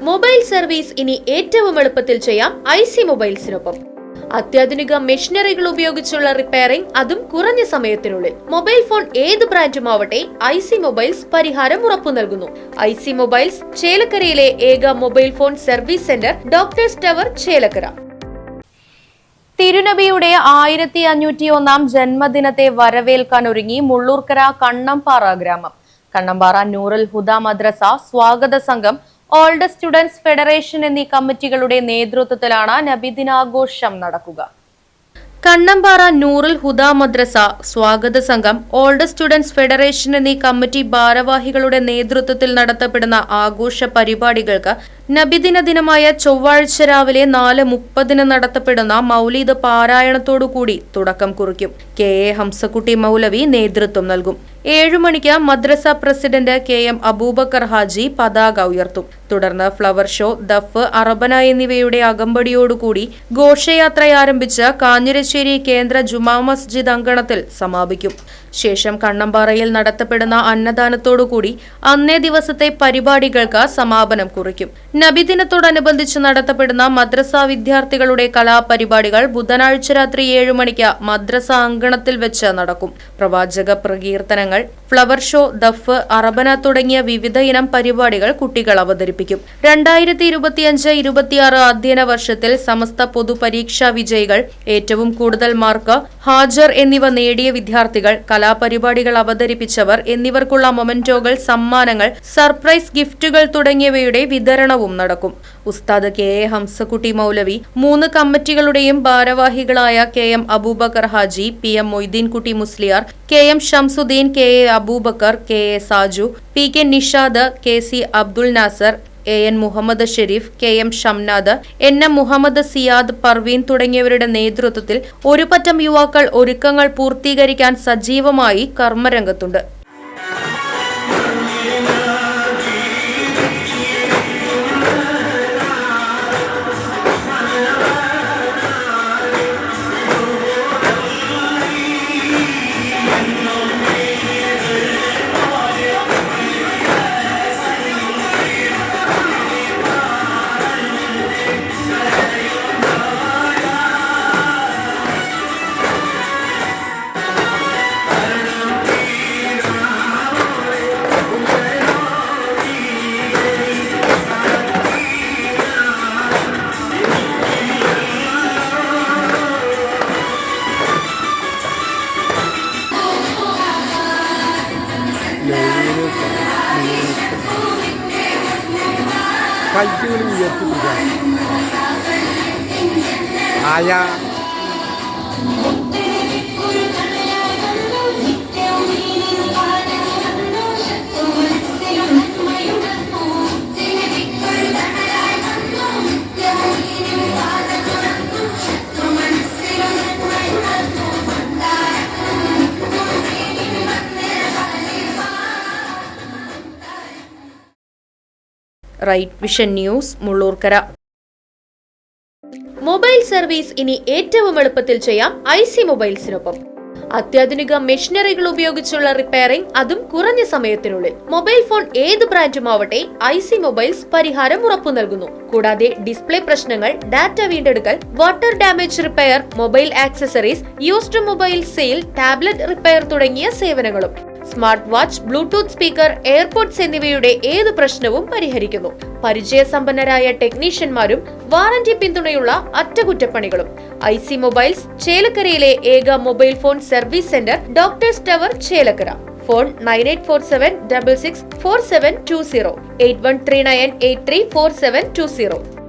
Mobile service ഇനി ഏറ്റവും എളുപ്പത്തിൽ ചെയ്യാം IC മൊബൈൽസിനൊപ്പം. അത്യാധുനിക മെഷീനറികൾ ഉപയോഗിച്ചുള്ള റിപ്പയറിംഗ്, അതും കുറഞ്ഞ സമയത്തിനുള്ളിൽ. മൊബൈൽ ഫോൺ ഏത് ബ്രാൻഡുമാവട്ടെ, IC മൊബൈൽസ് പരിഹാരം ഉറപ്പു നൽകുന്നു. IC മൊബൈൽസ്, ചേലക്കരയിലെ ഏക mobile phone service centre, doctors tower, Chelakkara. തിരുനബിയുടെ 1501 ജന്മദിനത്തെ വരവേൽക്കാൻ ഒരുങ്ങി മുള്ളൂർക്കര കണ്ണമ്പാറ ഗ്രാമം. കണ്ണമ്പാറ നൂറുൽ ഹുദ മദ്രസ, സ്വാഗത സംഘം, ഓൾഡ് സ്റ്റുഡൻസ് ഫെഡറേഷൻ എന്നീ കമ്മിറ്റികളുടെ നേതൃത്വത്തിലാണ് നബിദിനാഘോഷം നടക്കുക. കണ്ണമ്പാറ നൂറുൽ ഹുദ മദ്രസ, സ്വാഗത സംഘം, ഓൾഡ് സ്റ്റുഡൻസ് ഫെഡറേഷൻ എന്നീ കമ്മിറ്റി ഭാരവാഹികളുടെ നേതൃത്വത്തിൽ നടത്തപ്പെടുന്ന ആഘോഷ പരിപാടികൾക്ക് നബിദിന ദിനമായ ചൊവ്വാഴ്ച രാവിലെ 4:30 നടത്തപ്പെടുന്ന മൗലീദ് പാരായണത്തോടുകൂടി തുടക്കം കുറിക്കും. KA ഹംസക്കുട്ടി മൗലവി നേതൃത്വം നൽകും. 7 മണിക്ക് മദ്രസ പ്രസിഡന്റ് KM അബൂബക്കർ ഹാജി പതാക ഉയർത്തും. തുടർന്ന് ഫ്ലവർ ഷോ, ദഫ്, അറബന എന്നിവയുടെ അകമ്പടിയോടുകൂടി ഘോഷയാത്ര ആരംഭിച്ച് കാഞ്ഞിരശ്ശേരി കേന്ദ്ര ജുമാ മസ്ജിദ് അങ്കണത്തിൽ സമാപിക്കും. ശേഷം കണ്ണമ്പാറയിൽ നടത്തപ്പെടുന്ന അന്നദാനത്തോടുകൂടി അന്നേ ദിവസത്തെ പരിപാടികൾക്ക് സമാപനം കുറിക്കും. നബിദിനത്തോടനുബന്ധിച്ച് നടത്തപ്പെടുന്ന മദ്രസ വിദ്യാർത്ഥികളുടെ കലാപരിപാടികൾ ബുധനാഴ്ച രാത്രി 7 മണിക്ക് മദ്രസ അങ്കണത്തിൽ വെച്ച് നടക്കും. പ്രവാചക പ്രകീർത്തനങ്ങൾ, ഫ്ലവർ ഷോ, ദഫ്, അറബന തുടങ്ങിയ വിവിധ ഇനം പരിപാടികൾ കുട്ടികൾ അവതരിപ്പിക്കും. 2025-26 അധ്യയന വർഷത്തിൽ സമസ്ത പൊതുപരീക്ഷാ വിജയികൾ, ഏറ്റവും കൂടുതൽ മാർക്ക്, ഹാജർ എന്നിവ നേടിയ വിദ്യാർത്ഥികൾ, കലാപരിപാടികൾ അവതരിപ്പിച്ചവർ എന്നിവർക്കുള്ള മൊമെന്റോകൾ, സമ്മാനങ്ങൾ, സർപ്രൈസ് ഗിഫ്റ്റുകൾ തുടങ്ങിയവയുടെ വിതരണവും നടക്കും. ഉസ്താദ് KA ഹംസക്കുട്ടി മൗലവി, 3 കമ്മിറ്റികളുടെയും ഭാരവാഹികളായ KM Abubakar Haji, PM Moideenkutty Musliyar, KM Shamsuddin, KA Abubakar, KA Saju, PK Nishad, KC Abdul Nasar, AN Muhammad Sharif, KM Shamnad, NM Muhammad Siyad, Parveen തുടങ്ങിയവരുടെ നേതൃത്വത്തിൽ ഒരു പറ്റം യുവാക്കൾ ഒരുക്കങ്ങൾ പൂർത്തീകരിക്കാൻ സജീവമായി കർമ്മരംഗത്തുണ്ട്. കൈകൾ ഉയർത്തിപ്പിടിക്കുക. ആയ right vision news, Mullurkara. Mobile service ഇനി ഏറ്റവും എളുപ്പത്തിൽ ചെയ്യാം IC മൊബൈൽസിനൊപ്പം. അത്യാധുനിക മെഷീനറികൾ ഉപയോഗിച്ചുള്ള റിപ്പയറിംഗ്, അതും കുറഞ്ഞ സമയത്തിനുള്ളിൽ. മൊബൈൽ ഫോൺ ഏത് ബ്രാൻഡുമാവട്ടെ, IC മൊബൈൽസ് പരിഹാരം ഉറപ്പു നൽകുന്നു. കൂടാതെ ഡിസ്പ്ലേ പ്രശ്നങ്ങൾ, ഡാറ്റ വീണ്ടെടുക്കൽ, water damage repair, mobile accessories, used mobile sale, tablet repair തുടങ്ങിയ സേവനങ്ങളും. Smart watch, Bluetooth speaker, AirPods എന്നിവയുടെ ഏത് പ്രശ്നവും പരിഹരിക്കുന്നു. പരിചയസമ്പന്നരായ ടെക്നീഷ്യന്മാരും വാറന്റി പിന്തുണയുള്ള അറ്റകുറ്റപ്പണികളും. IC മൊബൈൽസ്, ചേലക്കരയിലെ ഏക mobile phone service centre, doctors tower, Chelakkara. Phone 9847664720, 8139834720.